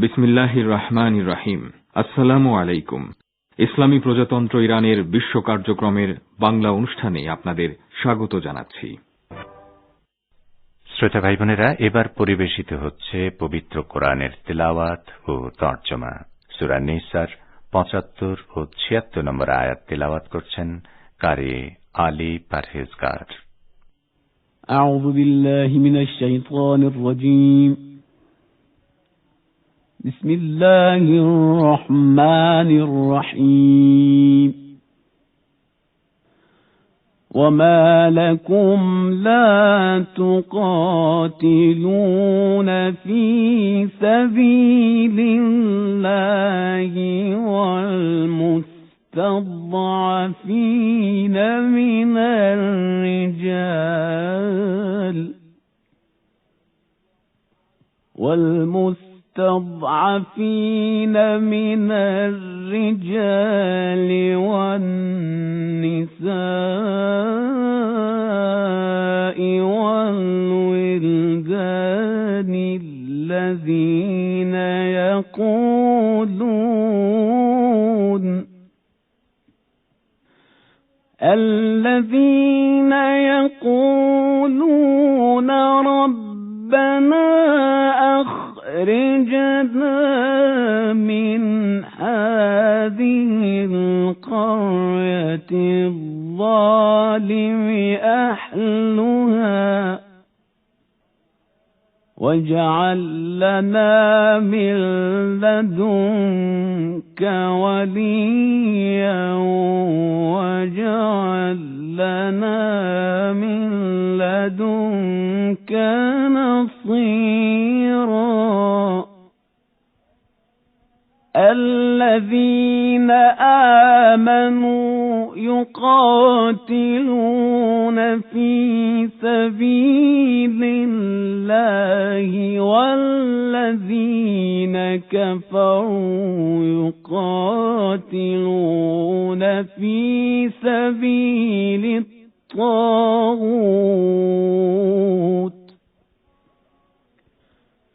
বিসমিল্লাহির রহমানির রহিম। আসসালামু আলাইকুম। ইসলামী প্রজাতন্ত্র ইরানের বিশ্ব কার্যক্রমের বাংলা অনুষ্ঠানে আপনাদের স্বাগত জানাচ্ছি। শ্রোতা ভাই বোনেরা, এবার পরিবেশিত হচ্ছে পবিত্র কোরআনের তিলাওয়াত ও তর্জমা। সূরা নিসার ৭৫ ও ৭৬ নম্বর আয়াত তিলাওয়াত করছেন কারি আলী পারহেজগার। আউযু বিল্লাহি মিনাশ শাইতানির রাজীম। বিসমিল্লাহির রহমানির রহিম। وما لكم لا تقاتلون في سبيل الله والمستضعفين من الرجال والنساء والولدان الذين يقولون ربنا أخرجنا من هذه القرية الظالم أهلها واجعل لنا من لدنك وليا واجعل لنا من لدنك نصيرا. الذين آمنوا يقاتلون في سبيل الله والذين كفروا يقاتلون في سبيل الطاغوت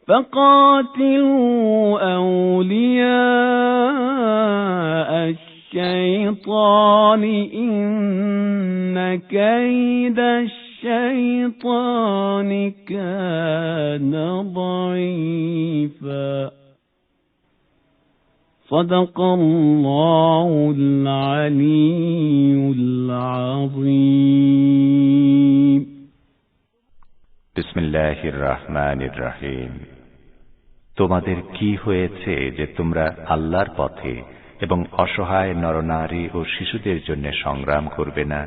فقاتلوا أولياء الشيطان إن كيد الشيطان كان ضعيفا. صدق الله العلي العظيم. বিসমিল্লাহির রহমানির রহিম। তোমাদের কি হয়েছে যে তোমরা আল্লাহর পথে এবং অসহায় নরনারী ও শিশুদের জন্য সংগ্রাম করবে না,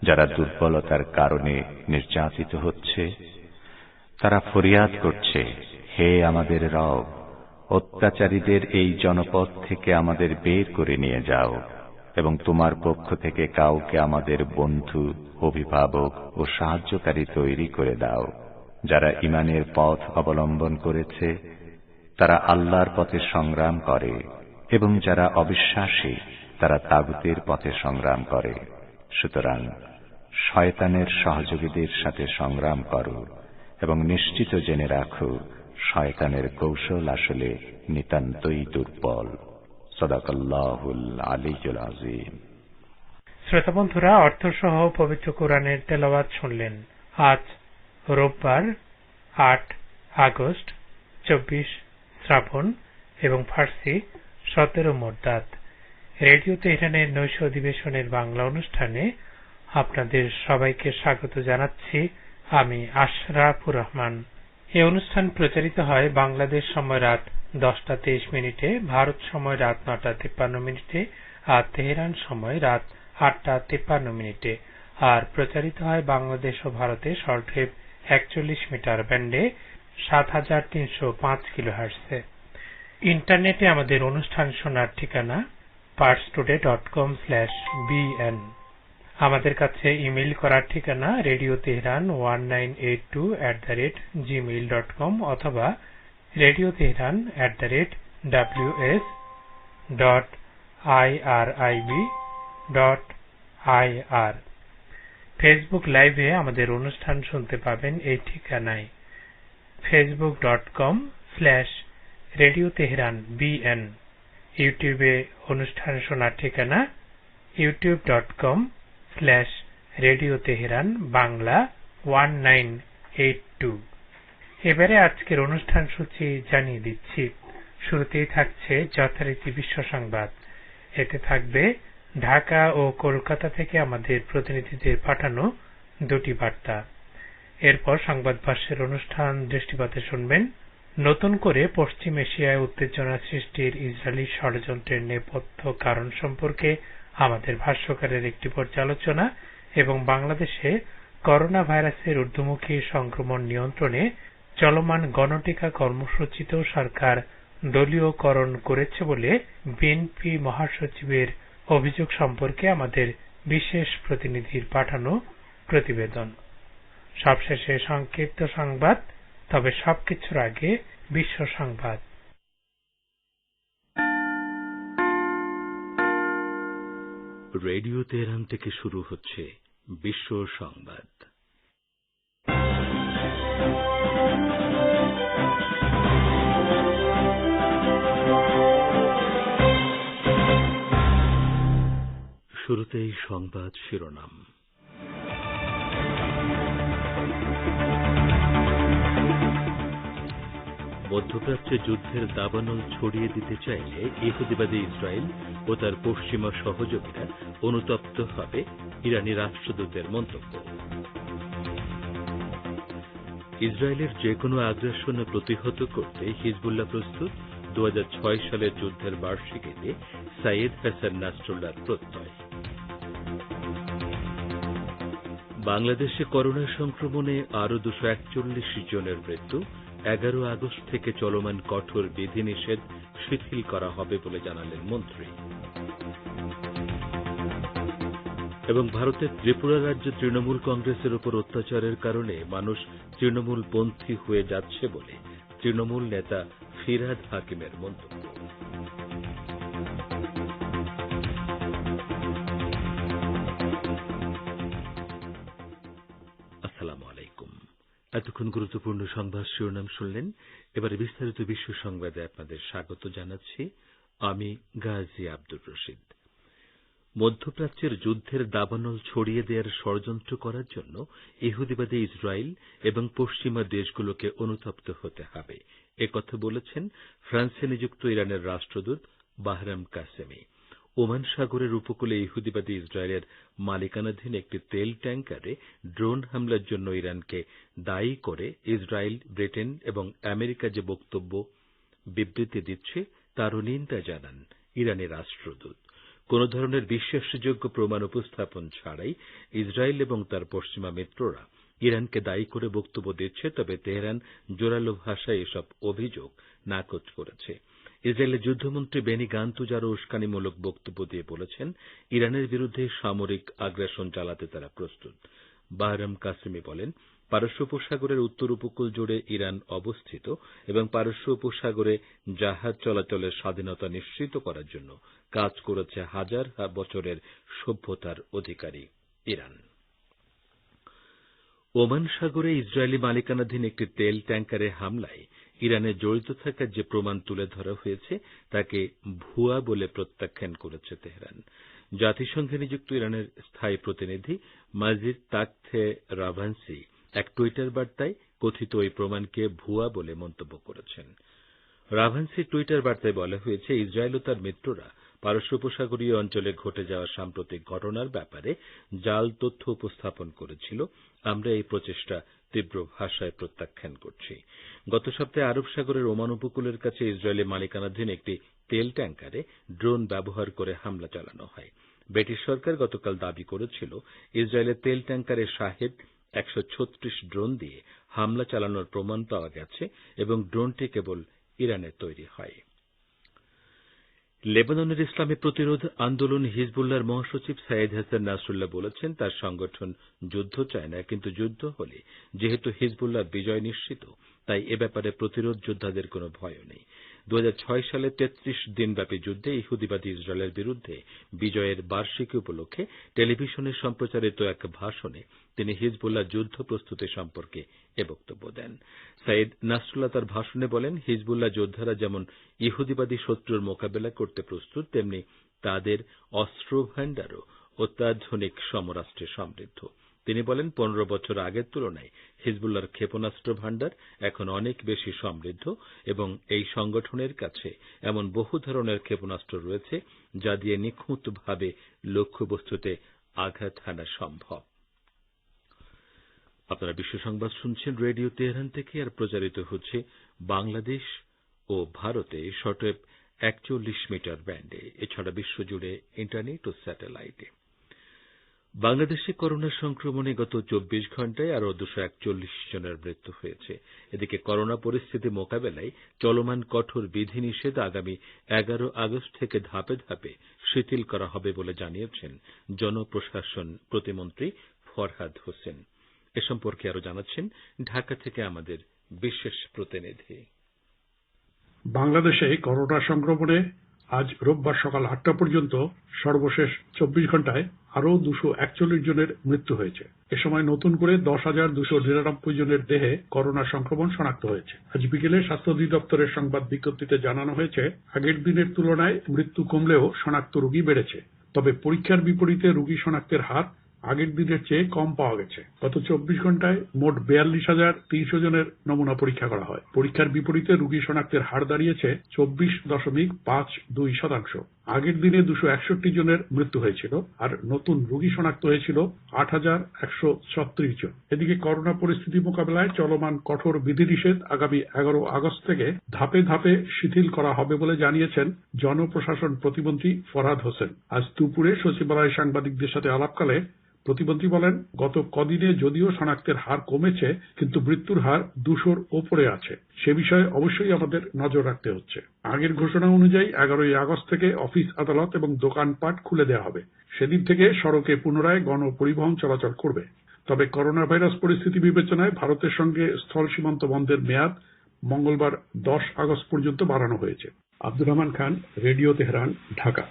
যারা দুর্বলতার কারণে নির্যাতিত হচ্ছে? তারা ফরিয়াদ করছে, হে আমাদের রব, অত্যাচারীদের এই জনপদ থেকে আমাদের বের করে নিয়ে যাও এবং তোমার পক্ষ থেকে কাউকে আমাদের বন্ধু, অভিভাবক ও সাহায্যকারী তৈরি করে দাও, যারা ঈমানের পথ অবলম্বন করেছে, তারা আল্লাহর পথে সংগ্রাম করে, এবং যারা অবিশ্বাসী তারা তাগুতের পথে সংগ্রাম করে। সুতরাং শয়তানের সহযোগীদের সাথে সংগ্রাম করো এবং নিশ্চিত জেনে রাখো, শয়তানের কৌশল আসলে নিতান্তই দুর্বল। সাদাকাল্লাহুল আলিয়্যুল আযীম। শ্রোতা বন্ধুরা, অর্থসহ পবিত্র কোরআনের তেলাওয়াত শুনলেন। আজ রোববার ৮ আগস্ট ২৪ শ্রাবণ এবং ফার্সি ১৭ মোরদাদ। রেডিও তেহরানের নৈশ অধিবেশনের বাংলা অনুষ্ঠানে আপনাদের সবাইকে স্বাগত জানাচ্ছি। আমি আশরাফুর রহমান। এই অনুষ্ঠান প্রচারিত হয় বাংলাদেশ সময় রাত ১০টা ২৩, ভারত সময় রাত ৯টা ৫৩ আর তেহরান সময় রাত ৮টা ৫৩, আর প্রচারিত হয় বাংলাদেশ ও ভারতে শর্টওয়েভ ৪১ মিটার ব্যান্ডে ৭৩০৫ কিলোহার্টজে। ইন্টারনেটে আমাদের অনুষ্ঠান শোনার ঠিকানা parstoday.com/bn। আমাদের কাছে ইমেইল করার ঠিকানা radioteheran1982@gmail.com অথবা radioteheran@ws.irib.ir। ফেসবুক লাইভে আমাদের অনুষ্ঠান শুনতে পাবেন এই ঠিকানায় facebook.com/radioteheran রেডিও তেহরান BN। ইউটিউবে অনুষ্ঠান শোনার ঠিকানা youtube.com/রেডিও তেহরান বাংলা 1982। এবারে আজকের অনুষ্ঠান সূচি জানিয়ে দিচ্ছি। শুরুতেই থাকছে যথারীতি বিশ্ব সংবাদ। এতে থাকবে ঢাকা ও কলকাতা থেকে আমাদের প্রতিনিধিদের পাঠানো দুটি বার্তা। এরপর সংবাদ ভাষ্যের অনুষ্ঠান দৃষ্টিপাতে শুনবেন নতুন করে পশ্চিম এশিয়ায় উত্তেজনা সৃষ্টির ইসরায়েলি ষড়যন্ত্রের নেপথ্য কারণ সম্পর্কে আমাদের ভাষ্যকারের একটি পর্যালোচনা এবং বাংলাদেশে করোনা ভাইরাসের ঊর্ধ্বমুখী সংক্রমণ নিয়ন্ত্রণে চলমান গণটিকা কর্মসূচিতেও সরকার দলীয়করণ করেছে বলে বিএনপি মহাসচিবের অভিযোগ সম্পর্কে আমাদের বিশেষ প্রতিনিধির পাঠানো প্রতিবেদন। সবশেষে সংক্ষিপ্ত সংবাদ, তবে সবকিছুর আগে বিশ্ব সংবাদ। রেডিও তেহরান থেকে শুরু হচ্ছে বিশ্ব সংবাদ। শুরুতেই সংবাদ শিরোনাম। মধ্যপ্রাচ্যে যুদ্ধের দাবানল ছড়িয়ে দিতে চাইলে ইহুদিবাদী ইসরায়েল ও তার পশ্চিমা সহযোগীরা অনুতপ্ত হবে, ইরানি রাষ্ট্রদূতের মন্তব্য। ইসরায়েলের যে কোনো আগ্রাসন প্রতিহত করতে হিজবুল্লাহ প্রস্তুত, 2006 সালের যুদ্ধের বার্ষিকীতে সাইয়েদ হাসান নাসরুল্লাহর প্রত্যয়। বাংলাদেশে করোনা সংক্রমণে আরও 241 জনের মৃত্যু, 11 আগস্ট থেকে চলমান কঠোর বিধিনিষেধ শিথিল করা হবে বলে জানালেন মন্ত্রী। এবং ভারতের ত্রিপুরা রাজ্যে তৃণমূল কংগ্রেসের উপর অত্যাচারের কারণে মানুষ তৃণমূলপন্থী হয়ে যাচ্ছে বলে তৃণমূল নেতা ফিরহাদ হাকিমের মন্তব্য। আসসালামু আলাইকুম। এতক্ষণ গুরুত্বপূর্ণ সংবাদ শিরোনাম শুনলেন। এবারে বিস্তারিত বিশ্ব সংবাদে আপনাদের স্বাগত জানাচ্ছি। আমি গাজী আব্দুর রশিদ। মধ্যপ্রাচ্যের যুদ্ধের দাবানল ছড়িয়ে দেওয়ার ষড়যন্ত্র করার জন্য ইহুদিবাদী ইসরায়েল এবং পশ্চিমা দেশগুলোকে অনুতপ্ত হতে হবে, একথা বলেছেন ফ্রান্সে নিযুক্ত ইরানের রাষ্ট্রদূত বাহরাম কাসেমি। ওমান সাগরের উপকূলে ইহুদিবাদী ইসরায়েলের মালিকানাধীন একটি তেল ট্যাঙ্কারে ড্রোন হামলার জন্য ইরানকে দায়ী করে ইসরায়েল, ব্রিটেন এবং আমেরিকা যে বক্তব্য বিবৃতি দিচ্ছে তারও নিন্দা জানান ইরানি রাষ্ট্রদূত। কোন ধরনের বিশ্বাসযোগ্য প্রমাণ উপস্থাপন ছাড়াই ইসরায়েল এবং তার পশ্চিমা মিত্ররা ইরানকে দায়ী করে বক্তব্য দিচ্ছে, তবে তেহরান জোরালো ভাষায় এসব অভিযোগ নাকচ করেছে। ইসরায়েলের যুদ্ধমন্ত্রী বেনি গান্তজ আরও উস্কানিমূলক বক্তব্য দিয়ে বলেছেন, ইরানের বিরুদ্ধে সামরিক আগ্রাসন চালাতে তারা প্রস্তুত। বাহরাম কাসেমি বলেন, পারস্য উপসাগরের উত্তর উপকূল জুড়ে ইরান অবস্থিত এবং পারস্য উপসাগরে জাহাজ চলাচলের স্বাধীনতা নিশ্চিত করার জন্য কাজ করেছে হাজার বছরের সভ্যতার অধিকারী ইরান। ওমান সাগরে ইসরায়েলি মালিকানাধীন একটি তেল ট্যাঙ্কারে হামলায় ইরানের জড়িত থাকার যে প্রমাণ তুলে ধরা হয়েছে তাকে ভুয়া বলে প্রত্যাখ্যান করেছে তেহরান। জাতিসংঘে নিযুক্ত ইরানের স্থায়ী প্রতিনিধি মাজিদ তাকথে রাভান্সি এক টুইটার বার্তায় কথিত ওই প্রমাণকে ভুয়া বলে মন্তব্য করেছেন। রাভান্সির টুইটার বার্তায় বলা হয়েছে, ইসরায়েল ও তার মিত্ররা পারস্য উপসাগরীয় অঞ্চলে ঘটে যাওয়া সাম্প্রতিক ঘটনার ব্যাপারে জাল তথ্য উপস্থাপন করেছিল। আমরা এই প্রচেষ্টা তীব্র ভাষায় প্রত্যাখ্যান করছি। গত সপ্তাহে আরব সাগরের ওমান উপকূলের কাছে ইসরায়েলি মালিকানাধীন একটি তেল ট্যাঙ্কারে ড্রোন ব্যবহার করে হামলা চালানো হয়। ব্রিটিশ সরকার গতকাল দাবি করেছিল, ইসরায়েলের তেল ট্যাঙ্কারে শাহেদ 136 ড্রোন দিয়ে হামলা চালানোর প্রমাণ পাওয়া গেছে এবং ড্রোনটি কেবল ইরানের তৈরি হয়। লেবাননের ইসলামী প্রতিরোধ আন্দোলন হিজবুল্লাহর মহাসচিব সাইয়েদ হাসান নাসরুল্লাহ বলেছেন, তার সংগঠন যুদ্ধ চায় না, কিন্তু যুদ্ধ হলে যেহেতু হিজবুল্লাহর বিজয় নিশ্চিত, তাই এ ব্যাপারে প্রতিরোধ যোদ্ধাদের কোনো ভয় নেই। 2006 সালে 33 দিনব্যাপী যুদ্ধে ইহুদিবাদী ইসরায়েলের বিরুদ্ধে বিজয়ের বার্ষিকী উপলক্ষে টেলিভিশনে সম্প্রচারিত এক ভাষণে তিনি হিজবুল্লাহ যুদ্ধ প্রস্তুতি সম্পর্কে এ বক্তব্য দেন। সাইদ নাসরুল্লাহ তার ভাষণে বলেন, হিজবুল্লাহ যোদ্ধারা যেমন ইহুদিবাদী শত্রুর মোকাবেলা করতে প্রস্তুত, তেমনি তাদের অস্ত্র ভাণ্ডারও অত্যাধুনিক সমরাষ্ট্রে সমৃদ্ধ। তিনি বলেন, 15 বছর আগের তুলনায় হিজবুল্লাহর ক্ষেপণাস্ত্র ভাণ্ডার এখন অনেক বেশি সমৃদ্ধ এবং এই সংগঠনের কাছে এমন বহু ধরনের ক্ষেপণাস্ত্র রয়েছে যা দিয়ে নিখুঁতভাবে লক্ষ্যবস্তুতে আঘাত হানা সম্ভব। আপনারা বিশ্ব সংবাদ শুনছেন রেডিও তেহরান থেকে, আর প্রচারিত হচ্ছে বাংলাদেশ ও ভারতে শর্টওয়েভ 41 মিটার ব্যান্ডে, এছাড়া বিশ্বজুড়ে ইন্টারনেট ও স্যাটেলাইটে। বাংলাদেশে করোনা সংক্রমণে গত 24 ঘণ্টায় আরও 241 জনের মৃত্যু হয়েছে। এদিকে করোনা পরিস্থিতি মোকাবেলায় চলমান কঠোর বিধিনিষেধ আগামী 11 আগস্ট থেকে ধাপে ধাপে শিথিল করা হবে বলে জানিয়েছেন জনপ্রশাসন প্রতিমন্ত্রী ফরহাদ হোসেন। এ সম্পর্কে আরও জানাচ্ছেন ঢাকা থেকে আমাদের বিশেষ প্রতিনিধি। বাংলাদেশে করোনা সংক্রমণে আজ রোববার সকাল 8টা পর্যন্ত সর্বশেষ 24 ঘণ্টায় আরও 241 জনের মৃত্যু হয়েছে। এ সময় নতুন করে 10,299 জনের দেহে করোনা সংক্রমণ শনাক্ত হয়েছে। আজ বিকেলে স্বাস্থ্য অধিদপ্তরের সংবাদ বিজ্ঞপ্তিতে জানানো হয়েছে, আগের দিনের তুলনায় মৃত্যু কমলেও শনাক্ত রোগী বেড়েছে। তবে পরীক্ষার বিপরীতে রোগী শনাক্তের হার আগের দিনের চেয়ে কম পাওয়া গেছে। গত 24 ঘণ্টায় মোট 42,300 জনের নমুনা পরীক্ষা করা হয়। পরীক্ষার বিপরীতে রোগী শনাক্তের হার দাঁড়িয়েছে 24.52%। আগের দিনে 261 জনের মৃত্যু হয়েছিল, আর নতুন রোগী শনাক্ত হয়েছিল 8,136 জন। এদিকে করোনা পরিস্থিতি মোকাবেলায় চলমান কঠোর বিধিনিষেধ আগামী 11 আগস্ট থেকে ধাপে ধাপে শিথিল করা হবে বলে জানিয়েছেন জনপ্রশাসন প্রতিমন্ত্রী ফরহাদ হোসেন। আজ দুপুরে সচিবালয়ে সাংবাদিকদের সাথে আলাপকালে প্রতিমন্ত্রী বলেন, গত কদিনে যদিও শনাক্তের হার কমেছে, কিন্তু মৃত্যুর হার 200-র ওপরে আছে। সে বিষয়ে অবশ্যই আমাদের নজর রাখতে হচ্ছে। আগের ঘোষণা অনুযায়ী 11 আগস্ট থেকে অফিস আদালত এবং দোকানপাট খুলে দেওয়া হবে। সেদিন থেকে সড়কে পুনরায় গণপরিবহন চলাচল করবে। তবে করোনা ভাইরাস পরিস্থিতি বিবেচনায় ভারতের সঙ্গে স্থল সীমান্ত বন্ধের মেয়াদ মঙ্গলবার 10 আগস্ট পর্যন্ত বাড়ানো হয়েছে। Abdur Rahman Khan, radio Tehran, Dhaka.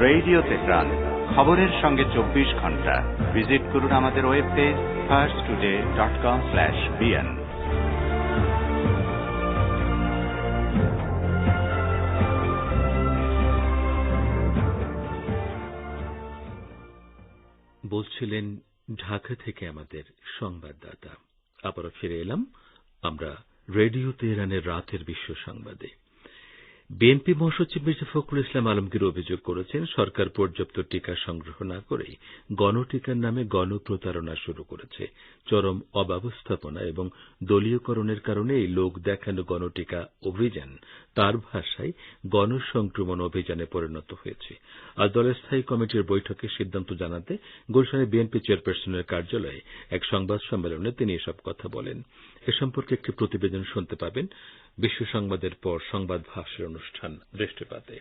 Radio Tehran, খবরের সঙ্গে 24 ঘণ্টা। ভিজিট করুন আমাদের ওয়েব পেজ firsttoday.com/bn। বলছিলেন ঢাকা থেকে আমাদের সংবাদদাতা। আবারও ফিরে এলাম আমরা রেডিও তেহরানের রাতের বিশ্ব সংবাদে। বিএনপি মহাসচিব মির্জা ফখরুল ইসলাম আলমগীর অভিযোগ করেছেন, সরকার পর্যাপ্ত টিকা সংগ্রহ না করেই গণটিকার নামে গণপ্রতারণা শুরু করেছে। চরম অব্যবস্থাপনা এবং দলীয়করণের কারণে এই লোক দেখানো গণটিকা অভিযান তার ভাষায় গণসংক্রমণ অভিযানে পরিণত হয়েছে। আজ দলের স্থায়ী কমিটির বৈঠকে সিদ্ধান্ত জানাতে গুলশানে বিএনপি চেয়ারপারসনের কার্যালয়ে এক সংবাদ সম্মেলনে তিনি এসব কথা বলেন। এ সম্পর্কে একটি প্রতিবেদন শুনতে পাবেন বিশ্ব সংবাদের পর সংবাদ ভাষ্যের অনুষ্ঠান দৃষ্টিপাতে।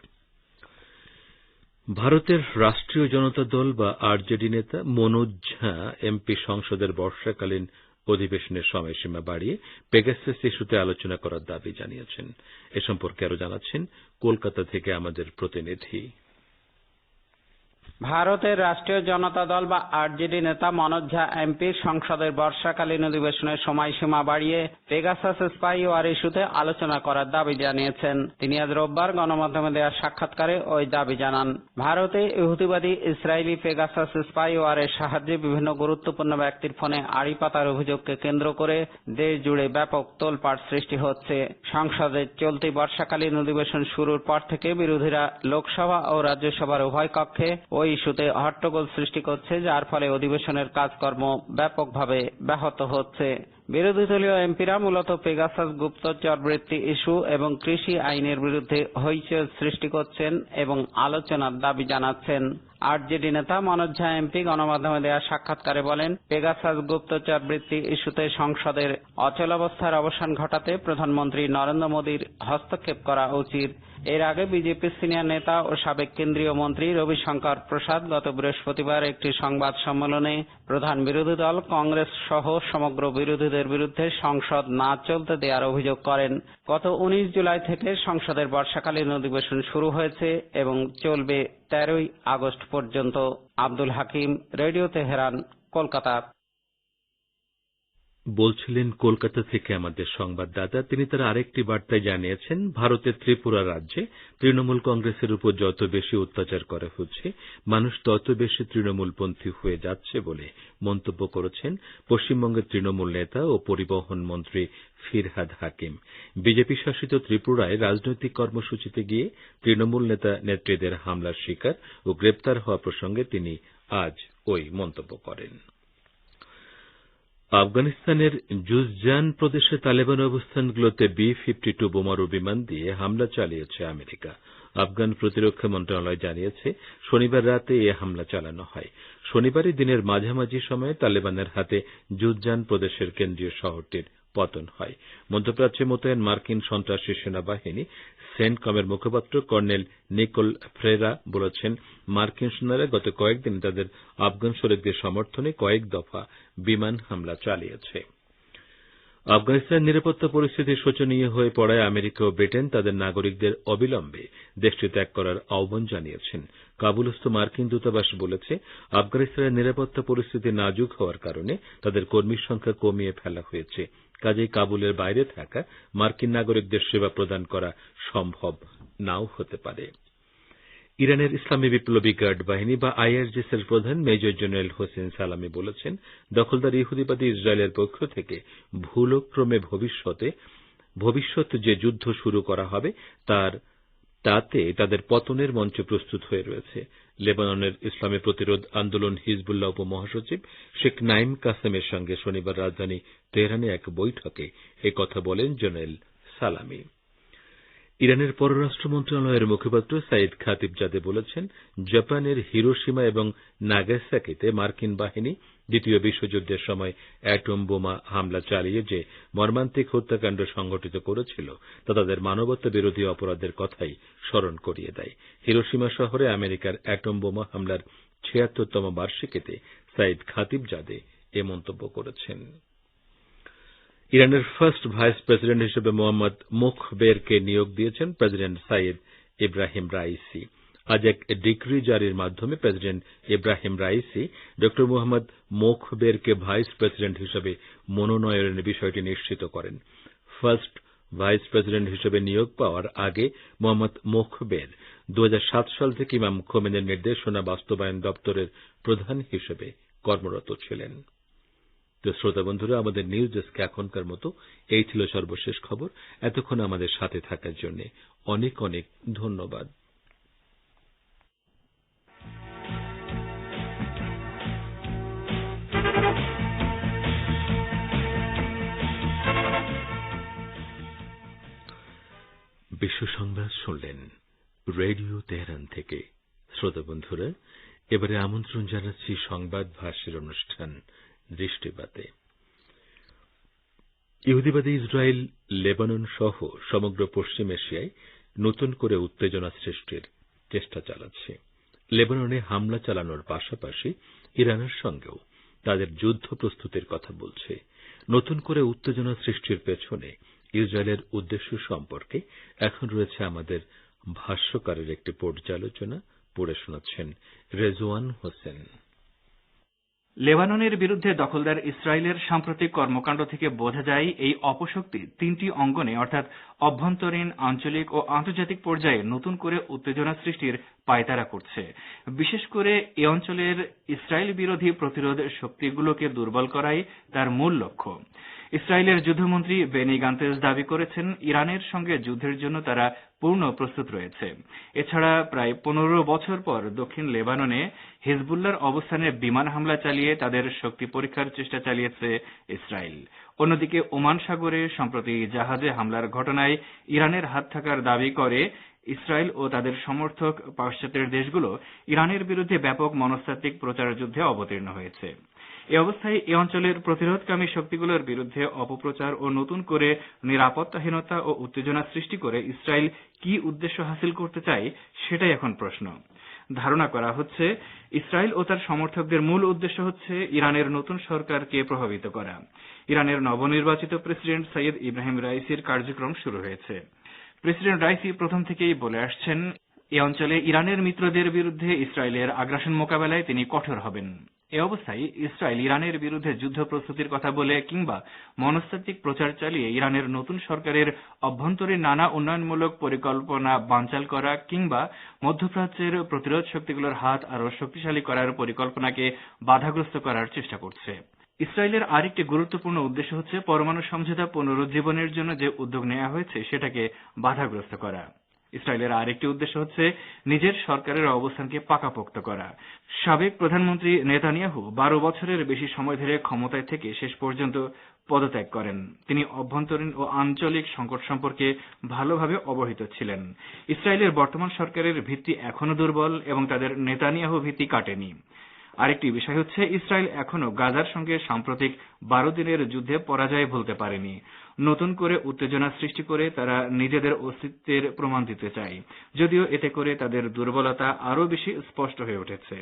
ভারতের রাষ্ট্রীয় জনতা দল বা আরজেডি নেতা মনোজ ঝা এমপি সংসদের বর্ষাকালীন অধিবেশনের সময়সীমা বাড়িয়ে পেগাসাস ইস্যুতে আলোচনা করার দাবি জানিয়েছেন। এ সম্পর্কে আরও জানাচ্ছেন কলকাতা থেকে আমাদের প্রতিনিধি। ভারতের রাষ্ট্রীয় জনতা দল বা আরজেডি নেতা মনোজ ঝা এমপি সংসদের বর্ষাকালীন অধিবেশনের সময়সীমা বাড়িয়ে পেগাসাস স্পাইওয়ার ইস্যুতে আলোচনা করার দাবি জানিয়েছেন। তিনি আজ রোববার গণমাধ্যমে দেওয়া সাক্ষাৎকারে ওই দাবি জানান। ভারতে ইহুদিবাদী ইসরায়েলি পেগাসাস স্পাইওয়ারের সাহায্যে বিভিন্ন গুরুত্বপূর্ণ ব্যক্তির ফোনে আড়ি পাতার অভিযোগকে কেন্দ্র করে দেশ জুড়ে ব্যাপক তোলপাড় সৃষ্টি হচ্ছে। সংসদের চলতি বর্ষাকালীন অধিবেশন শুরুর পর থেকে বিরোধীরা লোকসভা ও রাজ্যসভার উভয় কক্ষে ওই ইস্যুতে হট্টগোল সৃষ্টি করছে, যার ফলে অধিবেশনের কাজকর্ম ব্যাপকভাবে ব্যাহত হচ্ছে। বিরোধী দলীয় এমপিরা মূলত পেগাসাস গুপ্তচর বৃত্তি ইস্যু এবং কৃষি আইনের বিরুদ্ধে হইচই সৃষ্টি করছেন এবং আলোচনার দাবি জানাচ্ছেন। আরজেডি নেতা মনোজ ঝা এমপি গণমাধ্যমে দেয়া সাক্ষাৎকারে বলেন, পেগাসাস গুপ্তচর বৃত্তি ইস্যুতে সংসদের অচলাবস্থার অবসান ঘটাতে প্রধানমন্ত্রী নরেন্দ্র মোদীর হস্তক্ষেপ করা উচিত। এর আগে বিজেপির সিনিয়র নেতা ও সাবেক কেন্দ্রীয় মন্ত্রী রবিশঙ্কর প্রসাদ গত বৃহস্পতিবার একটি সংবাদ সম্মেলনে প্রধান বিরোধী দল কংগ্রেস সহ সমগ্র বিরোধীদের বিরুদ্ধে সংসদ না চলতে দেওয়ার অভিযোগ করেন। গত 19 জুলাই থেকে সংসদের বর্ষাকালীন অধিবেশন শুরু হয়েছে এবং চলবে 13 আগস্ট পর্যন্ত। Abdul Hakim, radio Tehran, Kolkata. বলছিলেন কলকাতা থেকে আমাদের সংবাদদাতা। তিনি তার আরেকটি বার্তায় জানিয়েছেন, ভারতের ত্রিপুরা রাজ্যে তৃণমূল কংগ্রেসের উপর যত বেশি অত্যাচার করা হচ্ছে, মানুষ তত বেশি তৃণমূলপন্থী হয়ে যাচ্ছে বলে মন্তব্য করেছেন পশ্চিমবঙ্গের তৃণমূল নেতা ও পরিবহন মন্ত্রী ফিরহাদ হাকিম। বিজেপি শাসিত ত্রিপুরায় রাজনৈতিক কর্মসূচিতে গিয়ে তৃণমূল নেতা নেত্রীদের হামলার শিকার ও গ্রেপ্তার হওয়া প্রসঙ্গে তিনি আজ ওই মন্তব্য করেন। আফগানিস্তানের জুজজান প্রদেশে তালেবান অবস্থানগুলোতে B-52 বোমারু বিমান দিয়ে হামলা চালিয়েছে আমেরিকা। আফগান প্রতিরক্ষা মন্ত্রণালয় জানিয়েছে, শনিবার রাতে এ হামলা চালানো হয়। শনিবারই দিনের মাঝামাঝি সময়ে তালেবানের হাতে জুজজান প্রদেশের কেন্দ্রীয় শহরটির পতন হয়। মধ্যপ্রাচ্যে মোতায়েন মার্কিন সন্ত্রাসী সেনাবাহিনী সেন্টকমের মুখপাত্র কর্নেল নিকোল ফ্রেরা বলেছেন, মার্কিন সেনারা গত কয়েকদিন তাদের আফগান শরিকদের সমর্থনে কয়েক দফা বিমান হামলা চালিয়েছে। আফগানিস্তানের নিরাপত্তা পরিস্থিতি শোচনীয় হয়ে পড়ায় আমেরিকা ও ব্রিটেন তাদের নাগরিকদের অবিলম্বে দেশটি ত্যাগ করার আহ্বান জানিয়েছেন। কাবুলস্থ মার্কিন দূতাবাস বলেছে, আফগানিস্তানের নিরাপত্তা পরিস্থিতি নাজুক হওয়ার কারণে তাদের কর্মীর সংখ্যা কমিয়ে ফেলা হয়েছে। কাজেই কাবুলের বাইরে থাকা মার্কিন নাগরিকদের সেবা প্রদান করা সম্ভব নাও হতে পারে। ইরানের ইসলামী বিপ্লবী গার্ড বাহিনী বা IRGC এর প্রধান মেজর জেনারেল হোসেন সালামি বলেছেন, দখলদার ইহুদিবাদী ইসরায়েলের পক্ষ থেকে ভুলক্রমে ভবিষ্যৎ যে যুদ্ধ শুরু করা হবে তাতে তাদের পতনের মঞ্চ প্রস্তুত হয়ে রয়েছে। লেবাননের ইসলামী প্রতিরোধ আন্দোলন হিজবুল্লাহ উপমহাসচিব শেখ নাইম কাসেমের সঙ্গে শনিবার রাজধানী তেহরানে এক বৈঠকে একথা বলেন জেনারেল সালামি। ইরানের পররাষ্ট্র মন্ত্রণালয়ের মুখপাত্র সাইদ খাতিবজাদে বলেছেন, জাপানের হিরোশিমা এবং নাগাসাকিতে মার্কিন বাহিনী দ্বিতীয় বিশ্বযুদ্ধের সময় অ্যাটম বোমা হামলা চালিয়ে যে মর্মান্তিক হত্যাকাণ্ড সংঘটিত করেছিল তা তাদের মানবতা বিরোধী অপরাধের কথাই স্মরণ করিয়ে দেয়। হিরোশিমা শহরে আমেরিকার অ্যাটম বোমা হামলার ৭৬তম বার্ষিকীতে সাইদ খাতিবজাদে এ মন্তব্য করেছেন। ইরানের ফার্স্ট ভাইস প্রেসিডেন্ট হিসেবে মোহাম্মদ মুখবেরকে নিয়োগ দিয়েছেন প্রেসিডেন্ট সাইয়েদ ইব্রাহিম রাইসি। আজ এক ডিক্রি জারির মাধ্যমে প্রেসিডেন্ট ইব্রাহিম রাইসি ড মোহাম্মদ মুখবেরকে ভাইস প্রেসিডেন্ট হিসেবে মনোনয়নের বিষয়টি নিশ্চিত করেন। ফার্স্ট ভাইস প্রেসিডেন্ট হিসেবে নিয়োগ পাওয়ার আগে মোহাম্মদ মুখবের 2007 সাল থেকে ইমাম খোমেনির নির্দেশনা বাস্তবায়ন দপ্তরের প্রধান হিসেবে কর্মরত ছিলেন। তো শ্রোতা বন্ধুরা, আমাদের নিউজ ডেস্কে এখনকার মতো এই ছিল সর্বশেষ খবর। এতক্ষণ আমাদের সাথে থাকার জন্য অনেক অনেক ধন্যবাদ। বিশ্ব সংবাদ শুনলেন রেডিও তেহরান থেকে। শ্রোতা বন্ধুরা, এবারে আমন্ত্রণ জানাচ্ছি সংবাদ ভাষ্যের অনুষ্ঠান দৃষ্টিপাতে। ইহুদিবাদী ইসরায়েল লেবানন সহ সমগ্র পশ্চিম এশিয়ায় নতুন করে উত্তেজনা সৃষ্টির চেষ্টা চালাচ্ছে। লেবাননে হামলা চালানোর পাশাপাশি ইরানের সঙ্গেও তাদের যুদ্ধ প্রস্তুতির কথা বলছে। নতুন করে উত্তেজনা সৃষ্টির পেছনে ইসরায়েলের উদ্দেশ্য সম্পর্কে এখন রয়েছে আমাদের ভাষ্যকারের একটি পর্যালোচনা। পড়ে শোনাচ্ছেন রেজওয়ান হোসেন। লেবাননের বিরুদ্ধে দখলদার ইসরায়েলের সাম্প্রতিক কর্মকাণ্ড থেকে বোঝা যায় এই অপশক্তি তিনটি অঙ্গনে অর্থাৎ অভ্যন্তরীণ, আঞ্চলিক ও আন্তর্জাতিক পর্যায়ে নতুন করে উত্তেজনা সৃষ্টির পায়তারা করছে। বিশেষ করে এ অঞ্চলের ইসরায়েল বিরোধী প্রতিরোধ শক্তিগুলোকে দুর্বল করাই তার মূল লক্ষ্য। ইসরায়েলের যুদ্ধমন্ত্রী বেনি গান্তেজ দাবি করেছেন, ইরানের সঙ্গে যুদ্ধের জন্য তারা পূর্ণ প্রস্তুত রয়েছে। এছাড়া প্রায় 15 বছর পর দক্ষিণ লেবাননে হিজবুল্লাহর অবস্থানে বিমান হামলা চালিয়ে তাদের শক্তি পরীক্ষার চেষ্টা চালিয়েছে ইসরায়েল। অন্যদিকে ওমান সাগরে সম্প্রতি জাহাজে হামলার ঘটনায় ইরানের হাত থাকার দাবি করে ইসরায়েল ও তাদের সমর্থক পাশ্চাত্যের দেশগুলো ইরানের বিরুদ্ধে ব্যাপক মনস্তাত্ত্বিক প্রচার যুদ্ধে অবতীর্ণ হয়েছে। এ অবস্থায় এ অঞ্চলের প্রতিরোধকামী শক্তিগুলোর বিরুদ্ধে অপপ্রচার ও নতুন করে নিরাপত্তাহীনতা ও উত্তেজনা সৃষ্টি করে ইসরায়েল কি উদ্দেশ্য হাসিল করতে চায়, সেটাই এখন প্রশ্ন। ধারণা করা হচ্ছে, ইসরায়েল ও তার সমর্থকদের মূল উদ্দেশ্য হচ্ছে ইরানের নতুন সরকারকে প্রভাবিত করা। ইরানের নবনির্বাচিত প্রেসিডেন্ট সৈয়দ ইব্রাহিম রাইসির কার্যক্রম শুরু হয়েছে। প্রেসিডেন্ট রাইসি প্রথম থেকেই বলে আসছেন, এ অঞ্চলে ইরানের মিত্রদের বিরুদ্ধে ইসরায়েলের আগ্রাসন মোকাবেলায় তিনি কঠোর হবেন। এ অবস্থায় ইসরায়েল ইরানের বিরুদ্ধে যুদ্ধ প্রস্তুতির কথা বলে কিংবা মনস্তাত্ত্বিক প্রচার চালিয়ে ইরানের নতুন সরকারের অভ্যন্তরীণ নানা উন্নয়নমূলক পরিকল্পনা বানচাল করা কিংবা মধ্যপ্রাচ্যের প্রতিরোধ শক্তিগুলোর হাত আরও শক্তিশালী করার পরিকল্পনাকে বাধাগ্রস্ত করার চেষ্টা করছে। ইসরায়েলের আরেকটি গুরুত্বপূর্ণ উদ্দেশ্য হচ্ছে পরমাণু সমঝোতা পুনরুজ্জীবনের জন্য যে উদ্যোগ নেওয়া হয়েছে সেটাকে বাধাগ্রস্ত করা। ইসরায়েলের আরেকটি উদ্দেশ্য হচ্ছে নিজের সরকারের অবস্থানকে পাকাপোক্ত করা। সাবেক প্রধানমন্ত্রী নেতানিয়াহু 12 বছরের বেশি সময় ধরে ক্ষমতায় থেকে শেষ পর্যন্ত পদত্যাগ করেন। তিনি অভ্যন্তরীণ ও আঞ্চলিক সংকট সম্পর্কে ভালোভাবে অবহিত ছিলেন। ইসরায়েলের বর্তমান সরকারের ভিত্তি এখনো দুর্বল এবং তাদের নেতানিয়াহু ভিত্তি কাটেনি। আরেকটি বিষয় হচ্ছে, ইসরায়েল এখনো গাজার সঙ্গে সাম্প্রতিক 12 দিনের যুদ্ধে পরাজয় ভুলতে পারেনি। নতুন করে উত্তেজনা সৃষ্টি করে তারা নিজেদের অস্তিত্বের প্রমাণ দিতে চায়, যদিও এতে করে তাদের দুর্বলতা আরও বেশি স্পষ্ট হয়ে উঠেছে।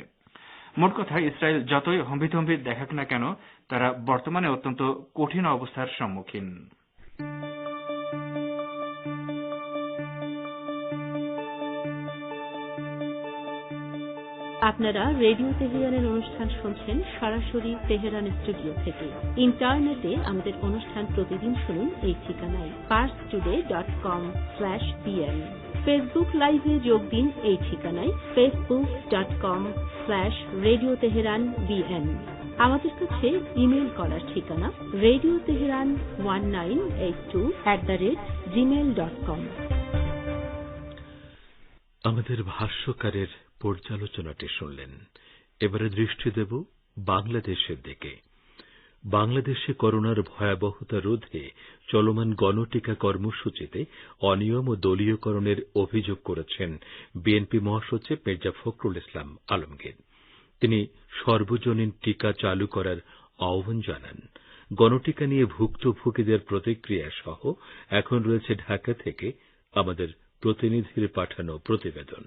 মোট কথা, ইসরায়েল যতই হম্বিতম্বি দেখাক না কেন, তারা বর্তমানে অত্যন্ত কঠিন অবস্থার সম্মুখীন। আপনারা রেডিও তেহরানের অনুষ্ঠান শুনছেন সরাসরি তেহরান স্টুডিও থেকে। ইন্টারনেটে আমাদের অনুষ্ঠান প্রতিদিন শুনুন এই ঠিকানায় parstoday.com/bn। ফেসবুক লাইভে যোগ দিন এই ঠিকানায় facebook.com/radio teheran bn। আমাদের কাছে ইমেল করার ঠিকানা radioteheran1982@gmail.com। আমাদের ভাষ্যকারের পর্যালোচনাটি শুনলেন। এবারে দৃষ্টি দেব বাংলাদেশের দিকে। বাংলাদেশে করোনার ভয়াবহতা রোধে চলমান গণটিকা কর্মসূচিতে অনিয়ম ও দলীয়করণের অভিযোগ করেছেন বিএনপি মহাসচিব মির্জা ফখরুল ইসলাম আলমগীর। তিনি সর্বজনীন টিকা চালু করার আহ্বান জানান। গণটিকা নিয়ে ভুক্তভোগীদের প্রতিক্রিয়া সহ এখন রয়েছে ঢাকা থেকে আমাদের প্রতিনিধির পাঠানো প্রতিবেদন।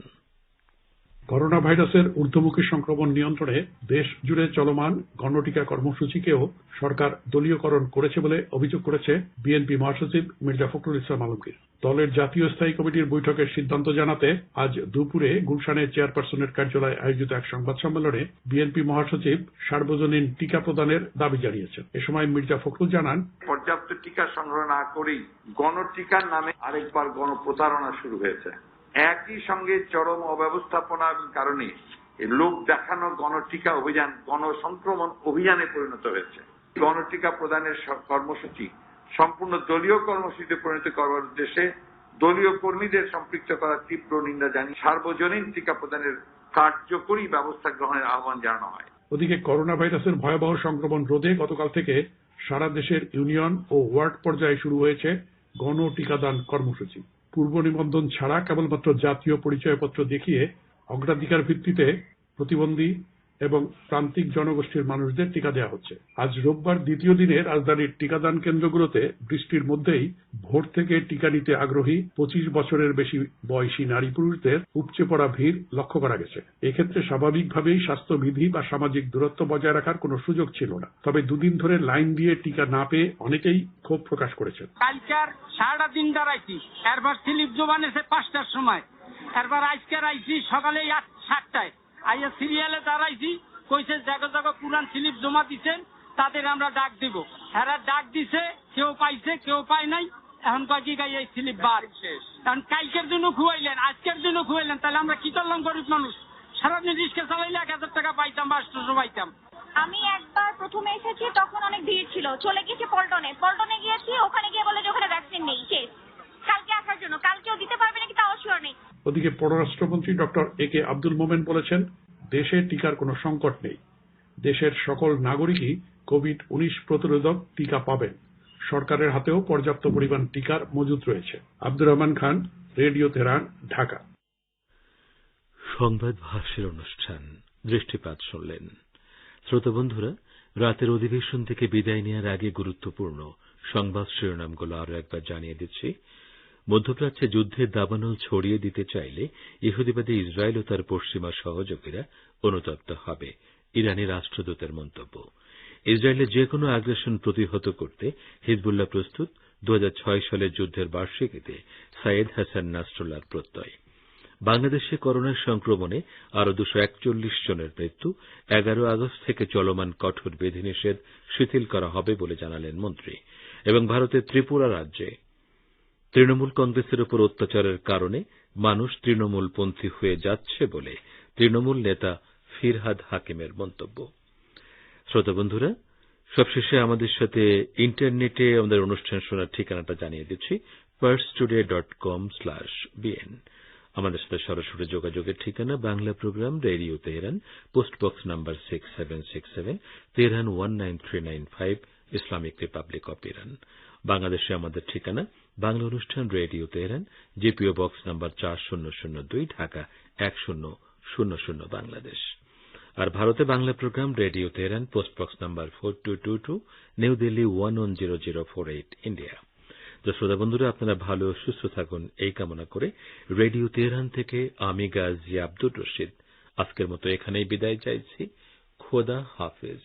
করোনা ভাইরাসের ঊর্ধ্বমুখী সংক্রমণ নিয়ন্ত্রণে দেশ জুড়ে চলমান গণটিকা কর্মসূচিকেও সরকার দলীয়করণ করেছে বলে অভিযোগ করেছে বিএনপি মহাসচিব মির্জা ফখরুল ইসলাম আলমগীর। দলের জাতীয় স্থায়ী কমিটির বৈঠকের সিদ্ধান্ত জানাতে আজ দুপুরে গুলশানে চেয়ারপারসনের কার্যালয়ে আয়োজিত এক সংবাদ সম্মেলনে বিএনপি মহাসচিব সার্বজনীন টিকা প্রদানের দাবি জানিয়েছেন। এ সময় মির্জা ফখরুল জানান, পর্যাপ্ত টিকা সংগ্রহ না করেই গণটিকার নামে আরেকবার গণপ্রতারণা শুরু হয়েছে। একই সঙ্গে চরম অব্যবস্থাপনার কারণে লোক দেখানো গণটিকা অভিযান গণসংক্রমণ অভিযানে পরিণত হয়েছে। গণটিকা প্রদানের কর্মসূচি সম্পূর্ণ দলীয় কর্মসূচিতে পরিণত করার উদ্দেশ্যে দলীয় কর্মীদের সম্পৃক্ত করার তীব্র নিন্দা জানিয়ে সার্বজনীন টিকা প্রদানের কার্যকরী ব্যবস্থা গ্রহণের আহ্বান জানানো হয়। ওদিকে করোনা ভাইরাসের ভয়াবহ সংক্রমণ রোধে গতকাল থেকে সারা দেশের ইউনিয়ন ও ওয়ার্ড পর্যায়ে শুরু হয়েছে গণ টিকাদান কর্মসূচি। পূর্ব নিবন্ধন ছাড়া কেবলমাত্র জাতীয় পরিচয়পত্র দেখিয়ে অগ্রাধিকার ভিত্তিতে প্রতিবন্ধী এবং প্রান্তিক জনগোষ্ঠীর মানুষদের টিকা দেওয়া হচ্ছে। আজ রোববার দ্বিতীয় দিনে রাজধানীর টিকাদান কেন্দ্রগুলোতে বৃষ্টির মধ্যেই ভোর থেকে টিকা নিতে আগ্রহী 25 বছরের বেশি বয়সী নারী পুরুষদের উপচে পড়া ভিড় লক্ষ্য করা গেছে। এক্ষেত্রে স্বাভাবিকভাবেই স্বাস্থ্যবিধি বা সামাজিক দূরত্ব বজায় রাখার কোনো সুযোগ ছিল না। তবে দুদিন ধরে লাইন দিয়ে টিকা না পেয়ে অনেকেই ক্ষোভ প্রকাশ করেছেন। কালকার সারাটা দিন দাঁড়াইছি, এরবার স্লিপ জোবান এসে 5টার সময়, এরবার আজকের আইছি সকালে 7টায় আইয়া সিরিয়ালে দাঁড়াইছি, কইছে জায়গা জায়গা পুরান স্লিপ জমা দিচ্ছেন, তাদের আমরা ডাক দিব। এরা ডাক দিছে, কেউ পাইছে কেউ পায় নাই। এখন কয় কি গাই এই স্লিপ বার কারণ কালকের দিনও খুয়াইলেন আজকের দিনও খুয়াইলেন, তাহলে আমরা কি করলাম গরিব মানুষ? সারাদিন রিক্সা চালাইলে 1000 টাকা পাইতাম বা 800 পাইতাম। আমি একবার প্রথমে এসেছি তখন অনেক ভিড় ছিল, চলে গেছি পল্টনে গিয়েছি, ওখানে গিয়ে বলে যে ওখানে ভ্যাকসিন নেই, শেষ। কালকে আসার জন্য, কালকেও দিতে পারবে নাকি তাও শিওর নেই। ওদিকে পররাষ্ট্রমন্ত্রী ডক্টর একে আব্দুল মোমেন বলেছেন, দেশে টিকার কোনো সংকট নেই, দেশের সকল নাগরিকই কোভিড-19 প্রতিরোধক টিকা পাবেন, সরকারের হাতেও পর্যাপ্ত পরিমাণ টিকার মজুদ রয়েছে। Abdur Rahman Khan, radio Tehran, Dhaka. সংবাদ ভাষ্যের অনুষ্ঠান দৃষ্টিপাত শুনলেন। শ্রোতা বন্ধুরা, রাতের অধিবেশন থেকে বিদায় নেওয়ার আগে গুরুত্বপূর্ণ সংবাদ শিরোনামগুলো আরও একবার জানিয়ে দিচ্ছি। মধ্যপ্রাচ্যে যুদ্ধের দাবানল ছড়িয়ে দিতে চাইলে ইহুদিবাদী ইসরায়েল ও তার পশ্চিমা সহযোগীরা অনুতপ্ত হবে, ইরানি রাষ্ট্রদূতের মন্তব্য। ইসরায়েলের যে কোনো আগ্রাসন প্রতিহত করতে হিজবুল্লাহ প্রস্তুত, 2006 সালের যুদ্ধের বার্ষিকীতে সাইয়েদ হাসান নাসরুল্লাহর প্রত্যয়। বাংলাদেশে করোনার সংক্রমণে আরও 241 জনের মৃত্যু, 11 আগস্ট থেকে চলমান কঠোর বিধিনিষেধ শিথিল করা হবে বলে জানালেন মন্ত্রী। এবং ভারতের ত্রিপুরা রাজ্যে তৃণমূল কংগ্রেসের উপর অত্যাচারের কারণে মানুষ তৃণমূলপন্থী হয়ে যাচ্ছে বলে তৃণমূল নেতা ফিরহাদ হাকিমের মন্তব্য। শ্রোতা বন্ধুরা, সবশেষে আমাদের সাথে ইন্টারনেটে আমাদের অনুষ্ঠান শোনার ঠিকানাটা জানিয়ে দিচ্ছি, parstoday.com/bn। আমাদের সাথে সরাসরি যোগাযোগের ঠিকানা Bangla programme, radio Tehran, postbox number 6767, Tehran 19395, Islamic republic of Iran. বাংলাদেশে আমাদের ঠিকানা বাংলা অনুষ্ঠান, radio Tehran, GPO box number 4002, Dhaka 1000 Bangladesh. আর ভারতে Bangla programme, radio Tehran, postbox number 4222, new Delhi 110048, India. তো শ্রোতা বন্ধুরা, আপনারা ভালো ও সুস্থ থাকুন এই কামনা করে রেডিও তেহরান থেকে আমি গাজী আব্দুর রশিদ আজকের মতো এখানেই বিদায় চাইছি। খোদা হাফেজ।